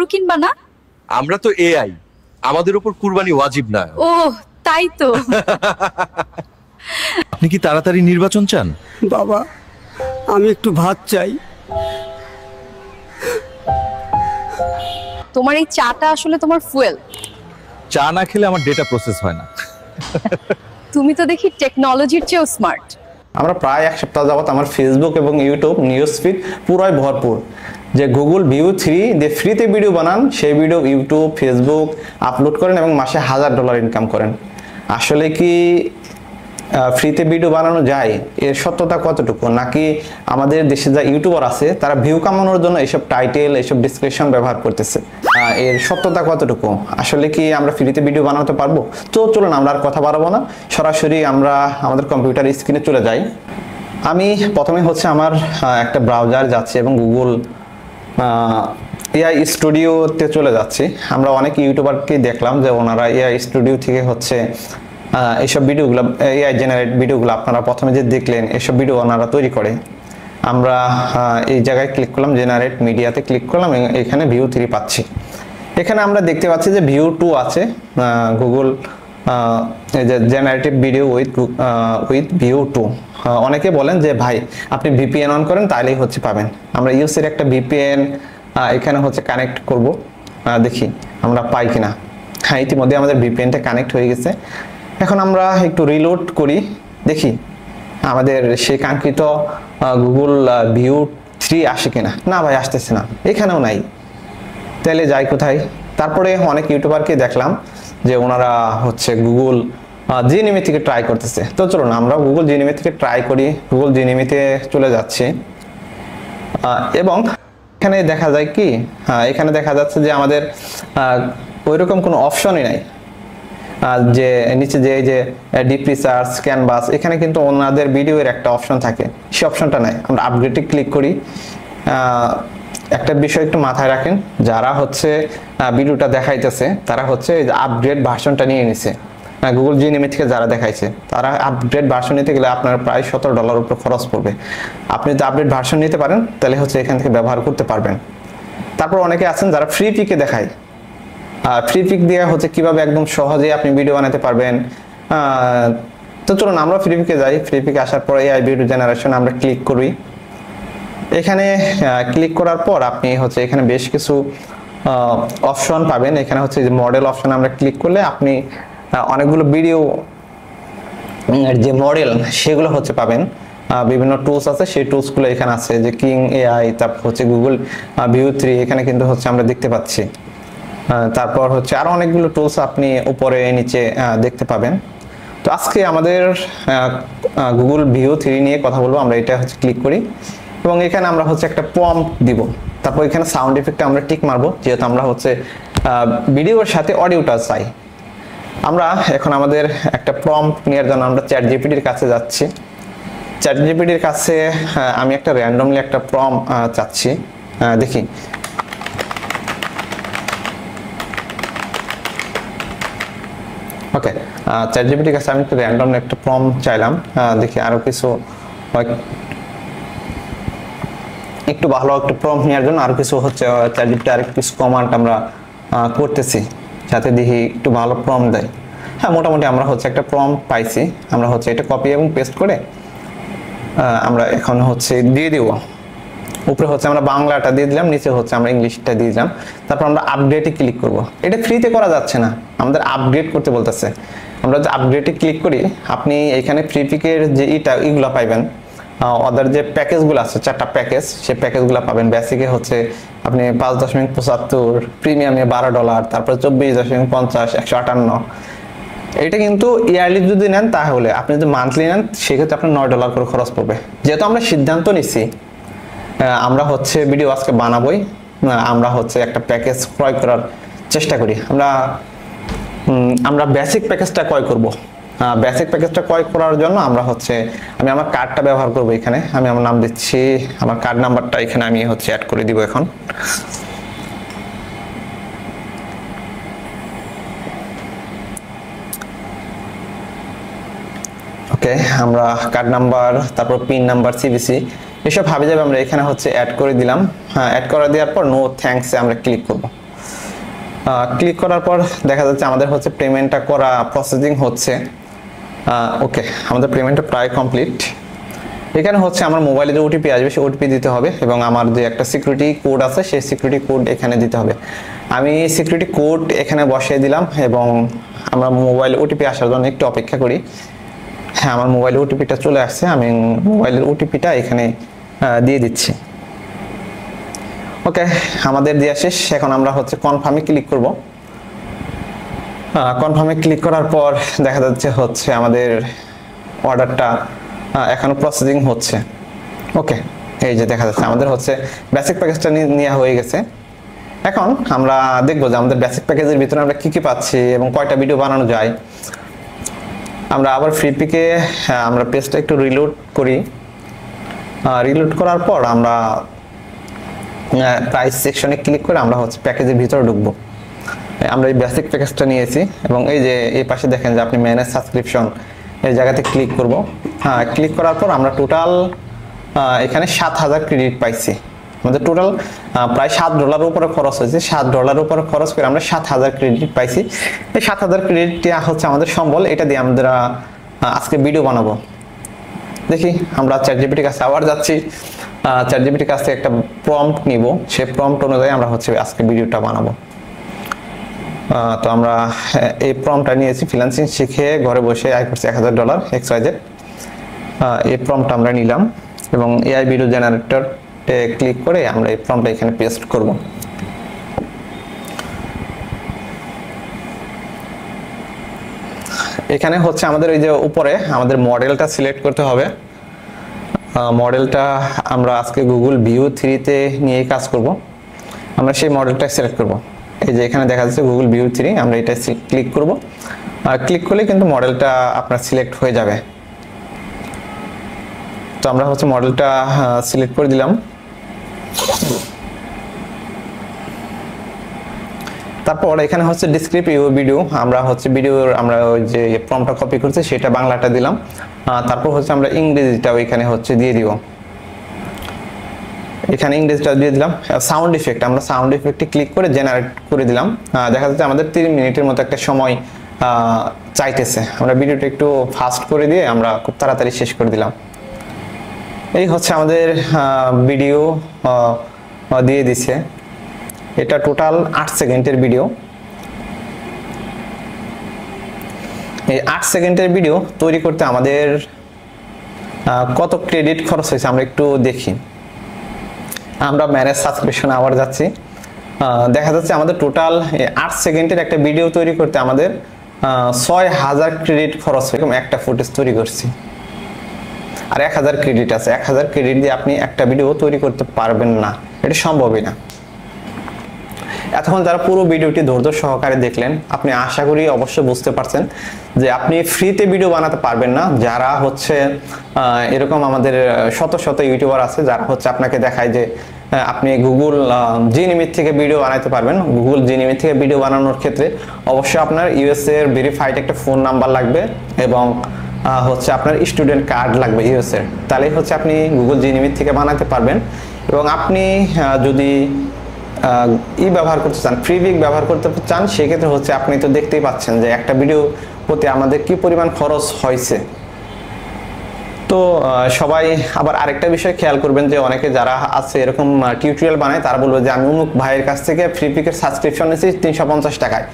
কিনবা না? আমরা তো এআই, আমাদের উপর কুরবানি ওয়াজিব না। ও তাই তো। আপনি কি তাড়াতাড়ি নির্বাচন চান? বাবা, আমি একটু ভাত চাই। তোমার এই চাটা আসলে তোমার ফুয়েল। চা না খেলে আমার ডেটা প্রসেস হয় না। তুমি তো দেখি টেকনোলজির চেয়েও স্মার্ট। আমরা প্রায় এক সপ্তাহ যাবত আমার ফেসবুক এবং ইউটিউব নিউজ ফিড পুরাই ভরপুর। যে গুগল ভিউ 3 দিয়ে ফ্রিতে ভিডিও বানান, সেই ভিডিও ইউটিউব ফেসবুক আপলোড করেন এবং মাসে $1000 ইনকাম করেন। আসলে কি ফ্রিতে ভিডিও বানানো যায়? এর সত্যতা কতটুকু? নাকি আমাদের দেশে যা ইউটিউবার আছে তারা ভিউ কামানোর জন্য এইসব টাইটেল এইসব ডিসক্রিপশন ব্যবহার করতেছে? এর সত্যতা কতটুকু? আসলে কি আমরা ফ্রিতে ভিডিও বানাতে পারবো? তো চলুন আমরা আর কথা বাড়াবো না, সরাসরি আমরা আমাদের কম্পিউটার স্ক্রিনে চলে যাই। আমি প্রথমে আমার একটা ব্রাউজার যাচ্ছি এবং গুগল এআই স্টুডিওতে চলে যাচ্ছি। আমরা অনেক ইউটিউবারকে দেখলাম যে ওনারা এআই স্টুডিও থেকে এইসব ভিডিওগুলো, এআই জেনারেট ভিডিওগুলো আপনারা প্রথমে যে দেখলেন, এসব ভিডিও ওনারা তৈরি করে। আমরা এই জায়গায় ক্লিক করলাম, জেনারেট মিডিয়াতে ক্লিক করলাম, এখানে ভিউ 3 পাচ্ছি। এখানে আমরা দেখতে পাচ্ছি যে ভিউ 2 আছে, Google generative video with view 2। অনেকে বলেন যে ভাই আপনি ভিপিএন অন করেন তাহলেই পাবেন। আমরা ইউসের একটা ভিপিএন এখানে কানেক্ট করব, দেখি আমরা পাই কিনা। হ্যাঁ, ইতিমধ্যে আমাদের ভিপিএনটা কানেক্ট হয়ে গেছে। এখন আমরা একটু রিলোড করি, দেখি আমাদের সেই কাঙ্ক্ষিত গুগল ভিউ 3 আসে কিনা। না ভাই, আসতেছে না, এখানেও নাই। তাহলে যাই কোথায়? তারপরে অনেক ইউটিউবারকে দেখলাম যে ওনারা গুগল জিনিমি থেকে ট্রাই করতেছে। তো চলুন আমরা গুগল জিনিমি থেকে ট্রাই করি। গুগল জিনিমিতে চলে যাচ্ছি এবং এখানে দেখা যায় কি, এখানে দেখা যাচ্ছে যে আমাদের ওইরকম কোনো অপশনই নাই। যে নিচে যে ডিপ রিসার্চ ক্যানভাস, এখানে কিন্তু ওনাদের ভিডিওর একটা অপশন থাকে, সেই অপশনটা নাই। আমরা আপগ্রেডে ক্লিক করি। একটা বিষয় একটু মাথায় রাখেন, যারা ভিডিওটা দেখাইতেছে তারা আপগ্রেড ভার্সনটা নিয়ে নিছে। গুগল জিনিমি থেকে যারা দেখাইছে তারা আপগ্রেড ভার্সন নিতে গেলে আপনার প্রায় $17 উপর খরচ পড়বে। আপনি যদি আপগ্রেড ভার্সন নিতে পারেন তাহলে এখান থেকে ব্যবহার করতে পারবেন। তারপর অনেকে আছেন যারা ফ্রি পিকে দেখায়। ফ্রি পিক দিয়ে কিভাবে একদম সহজে আপনি ভিডিও বানাতে পারবেন। তো চলুন আমরা ফ্রি পিকে যাই। ফ্রি পিকে আসার পর এআই ভিডিও জেনারেশন আমরা ক্লিক করি। এখানে ক্লিক করার পর আপনি এখানে বেশ কিছু অপশন পাবেন। এখানে যে মডেল অপশন আমরা ক্লিক করলে আপনি অনেকগুলো ভিডিও যে মডেল সেগুলো পাবেন। বিভিন্ন টুলস আছে, সেই টুলসগুলো এখানে আছে, যে কিং এআই, তারপর গুগল ভিউ 3 এখানে কিন্তু আমরা দেখতে পাচ্ছি। তারপর আরো অনেকগুলো টুলস আপনি উপরে নিচে দেখতে পাবেন। তো আজকে আমাদের গুগল ভিউ 3 নিয়ে কথা বলবো। আমরা এটা ক্লিক করি এবং এখানে আমরা একটা প্রম্পট দিব। তারপর এখানে সাউন্ড ইফেক্টে আমরা টিক মারবো, যেহেতু আমরা ভিডিওর সাথে অডিওটা চাই। আমরা এখন আমাদের একটা প্রম্পট নেওয়ার জন্য আমরা চ্যাট জিপিটির কাছে যাচ্ছি। চ্যাট জিপিটির কাছে আমি একটা র্যান্ডমলি একটা প্রম্পট চাচ্ছি, দেখি। ওকে, চ্যাট জিপিটির কাছে আমি একটা র্যান্ডমলি একটা প্রম্পট চাইলাম, দেখি আরো কিছু একটু ভালো একটা প্রম্পট নেওয়ার জন্য আরো কিছু চ্যাট জিপিটি আরেকটু কিছু কমান্ড আমরা করতেছি, যাতে দেখি একটু ভালো প্রম্পট দেয়। হ্যাঁ, মোটামুটি আমরা একটা প্রম্পট পাইছি। আমরা এটা কপি এবং পেস্ট করে আমরা এখন দিয়ে দিব। উপরে আমরা বাংলাটা দিয়ে দিলাম, নিচে আমরা ইংলিশটা দিয়ে দিলাম। তারপর আমরা আপডেটে ক্লিক করব। এটা ফ্রিতে করা যাচ্ছে না, আমাদের আপগ্রেড করতে বলতেছে। আমরা যে আপগ্রেডে ক্লিক করি, আপনি এখানে ফ্রি পিকের যে এগুলো পাইবেন। ওদের যে প্যাকেজগুলো আছে, 4টা প্যাকেজ, সেই প্যাকেজগুলো পাবেন। বেসিকে আপনি 5.75, প্রিমিয়ামে $12, তারপর 24.50, 158। এটা কিন্তু ইয়ারলি যদি নেন, তাহলে আপনি যদি মান্থলি নেন সেক্ষেত্রে আপনার $9 করে খরচ পড়বে। যেহেতু আমরা সিদ্ধান্ত নিছি আমরা ভিডিও আজকে বানাবোই, আমরা একটা প্যাকেজ ক্রয় করার চেষ্টা করি। আমরা বেসিক প্যাকেজটা ক্রয় করব। বেসিক প্যাকেজটা ক্রয় করার জন্য আমরা আমি আমার কার্ডটা ব্যবহার করব। এখানে আমি আমার নাম দিচ্ছি, আমার কার্ড নাম্বারটা এখানে আমি অ্যাড করে দিব এখন। ওকে, আমরা কার্ড নাম্বার, তারপর পিন নাম্বার, সিভিসি এসব হাবি যাবে আমরা এখানে অ্যাড করে দিলাম। হ্যাঁ, অ্যাড করে দেওয়ার পর নো থ্যাঙ্কস এ আমরা ক্লিক করব। ক্লিক করার পর দেখা যাচ্ছে আমাদের হচ্ছে পেমেন্টটা করা প্রসেসিং হচ্ছে। ওকে, আমাদের পেমেন্টটা প্রায় কমপ্লিট। এখানে হচ্ছে আমার মোবাইলে যে ওটিপি আসবে সেই ওটিপি দিতে হবে এবং আমার যে একটা সিকিউরিটি কোড আছে সেই সিকিউরিটি কোড এখানে দিতে হবে। আমি সিকিউরিটি কোড এখানে বসিয়ে দিলাম এবং আমরা মোবাইল ওটিপি আসার জন্য একটু অপেক্ষা করি। হ্যাঁ, আমার মোবাইলের ওটিপিটা চলে আসছে, আমি মোবাইলের ওটিপিটা এখানে দিয়ে দিচ্ছি। ওকে, আমাদের দেওয়া শেষ। এখন আমরা হচ্ছে কনফার্মে ক্লিক করব। কনফার্মে ক্লিক করার পর দেখা যাচ্ছে হচ্ছে আমাদের অর্ডারটা এখনো প্রসেসিং হচ্ছে। ওকে, এই যে দেখা যাচ্ছে আমাদের হচ্ছে বেসিক প্যাকেজটা নেওয়া হয়ে গেছে। এখন আমরা দেখবো যে আমাদের বেসিক প্যাকেজের ভিতরে আমরা কি কি পাচ্ছি এবং কয়টা ভিডিও বানানো যায়। আমরা আবার ফ্রি পিকে আমরা পেজটা একটু রিলোড করি। রিলোড করার পর আমরা প্রাইস সেকশনে ক্লিক করে আমরা হচ্ছে প্যাকেজের ভিতরে ঢুকবো। আমরা এই বেসিক প্যাকেজটা নিয়েছি এবং এই যে এই পাশে দেখেন যে আপনি ম্যানেজ সাবস্ক্রিপশন এই জায়গাতে ক্লিক করব। ক্লিক করার পর আমরা টোটাল এখানে 7000 ক্রেডিট পাইছি। আমাদের টোটাল প্রায় $7 উপরে খরচ হয়েছে। $7 উপরে খরচ করে আমরা 7000 ক্রেডিট পাইছি। এই 7000 ক্রেডিটটা হচ্ছে আমাদের সম্বল, এটা দিয়ে আমরা আজকে ভিডিও বানাবো। দেখি আমরা চ্যাটজিপিটির কাছে আবার যাচ্ছি। চ্যাটজিপিটির কাছে একটা প্রম্পট নিব, সেই প্রম্পট অনুযায়ী আমরা হচ্ছে আজকে ভিডিওটা বানাবো। তো আমরা এই প্রম্পটটা নিয়েছি, ফ্রিল্যান্সিং শিখে ঘরে বসে আয় করছি $1000 XYZ। এই প্রম্পটটা আমরা নিলাম এবং এআই ভিডিও জেনারেটরে ক্লিক করে আমরা এই প্রম্পটটা এখানে পেস্ট করব। এখানে হচ্ছে আমাদের এই যে উপরে আমাদের মডেলটা সিলেক্ট করতে হবে। মডেলটা আমরা আজকে গুগল ভিউ 3-তে নিয়ে কাজ করব। আমরা সেই মডেলটা সিলেক্ট করব। এই যে এখানে দেখা যাচ্ছে গুগল ভিউ 3, আমরা এটা ক্লিক করব। আর ক্লিক করলে কিন্তু মডেলটা আপনার সিলেক্ট হয়ে যাবে। তো আমরা হচ্ছে মডেলটা সিলেক্ট করে দিলাম। তারপর এখানে হচ্ছে ডেসক্রিপটিভ ভিডিও, আমরা হচ্ছে ভিডিওর আমরা ওই যে প্রম্পটটা কপি করছি সেটা বাংলাটা দিলাম। তারপর হচ্ছে আমরা ইংরেজিটাও এখানে হচ্ছে দিয়ে দিব। এখানে ইংরেজিটা দিয়ে দিলাম। সাউন্ড ইফেক্ট, আমরা সাউন্ড ইফেক্টে ক্লিক করে জেনারেট করে দিলাম। দেখা যাচ্ছে আমাদের 3 মিনিটের মতো একটা সময় চাইতেছে। আমরা ভিডিওটা একটু ফাস্ট করে দিয়ে আমরা খুব তাড়াতাড়ি শেষ করে দিলাম। এই হচ্ছে আমাদের ভিডিও দিয়ে দিছে। এটা টোটাল 8 সেকেন্ডের ভিডিও। এই 8 সেকেন্ডের ভিডিও তৈরি করতে আমাদের কত ক্রেডিট খরচ হয়েছে আমরা একটু দেখি। আমরা ম্যানেজ সাবস্ক্রিপশন আবার যাচ্ছি। দেখা যাচ্ছে আমাদের টোটাল 8 সেকেন্ডের একটা ভিডিও তৈরি করতে আমাদের 6000 ক্রেডিট খরচ হয়েছে। একটা ফুটেজ তৈরি করছি আর 1000 ক্রেডিট আছে। 1000 ক্রেডিট দিয়ে আপনি একটা ভিডিও তৈরি করতে পারবেন না, এটা সম্ভবই না। এতক্ষণ যারা পুরো ভিডিওটি ধৈর্য সহকারে দেখলেন, আপনি আশা করি অবশ্যই বুঝতে পারছেন যে আপনি ফ্রিতে ভিডিও বানাতে পারবেন না। যারা হচ্ছে এরকম আমাদের শত শত ইউটিউবার আছে যারা হচ্ছে আপনাকে দেখায় যে আপনি গুগল জিনিমিট থেকে ভিডিও বানাতে পারবেন। গুগল জিনিমিট থেকে ভিডিও বানানোর ক্ষেত্রে অবশ্যই আপনার ইউএস এর ভেরিফাইড একটা ফোন নাম্বার লাগবে এবং হচ্ছে আপনার স্টুডেন্ট কার্ড লাগবে ইউএস এর, তাহলেই হচ্ছে আপনি গুগল জিনিমিট থেকে বানাতে পারবেন। এবং আপনি যদি ব্যবহার করতে চান, ফ্রিবিক ব্যবহার করতে চান, সেক্ষেত্রে হচ্ছে আপনি তো দেখতেই পাচ্ছেন যে একটা ভিডিও প্রতি আমাদের কি পরিমাণ খরচ হয়েছে। তো সবাই আবার আরেকটা বিষয় খেয়াল করবেন যে অনেকে যারা আছে এরকম টিউটোরিয়াল বানায় তারা বলবে যে আমি অমুক ভাইয়ের কাছ থেকে ফ্রিপিকের সাবস্ক্রিপশন নিয়েছি 350 টাকায়,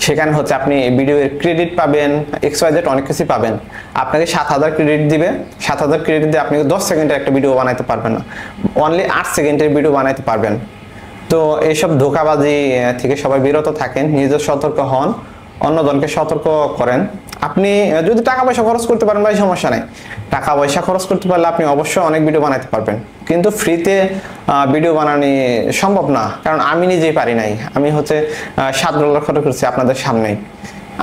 সেখানে হচ্ছে আপনি ভিডিওর ক্রেডিট পাবেন, XYZ অনেক কিছু পাবেন। আপনাকে 7000 ক্রেডিট দিবে, 7000 ক্রেডিট দিয়ে আপনি 10 সেকেন্ডের একটা ভিডিও বানাইতে পারবেন না, অনলি 8 সেকেন্ডের ভিডিও বানাইতে পারবেন। তো এইসব ধোঁকাবাজি থেকে সবাই বিরত থাকেন, নিজে সতর্ক হন, অন্যজনকে সতর্ক করেন। আপনি যদি টাকা পয়সা খরচ করতে পারেন ভাই সমস্যা নাই, টাকা পয়সা খরচ করতে পারলে আপনি অবশ্যই অনেক ভিডিও বানাতে পারবেন, কিন্তু ফ্রিতে ভিডিও বানানো সম্ভব না। কারণ আমি নিজেই পারি নাই, আমি হচ্ছে $7 খরচ করছি আপনাদের সামনেই।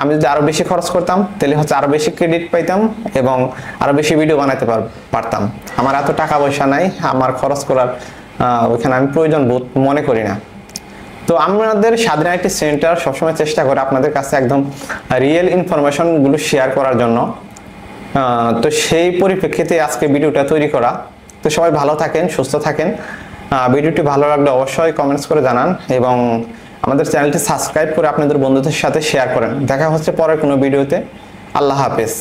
আমি যদি আরো বেশি খরচ করতাম তাহলে হচ্ছে আরো বেশি ক্রেডিট পাইতাম এবং আরো বেশি ভিডিও বানাতে পারতাম। আমার এত টাকা পয়সা নাই, আমার খরচ করার ওইখানে আমি প্রয়োজন বোধ মনে করি না। তো আমাদের স্বাধীন আইটি সেন্টার সবসময় চেষ্টা করে আপনাদের কাছে একদম রিয়েল ইনফরমেশন গুলো শেয়ার করার জন্য। তো সেই পরিপ্রেক্ষিতে আজকে ভিডিওটা তৈরি করা। তো সবাই ভালো থাকেন, সুস্থ থাকেন। ভিডিওটি ভালো লাগলে অবশ্যই কমেন্টস করে জানান এবং আমাদের চ্যানেলটি সাবস্ক্রাইব করে আপনাদের বন্ধুদের সাথে শেয়ার করেন। দেখা হচ্ছে পরের কোনো ভিডিওতে। আল্লাহ হাফেজ।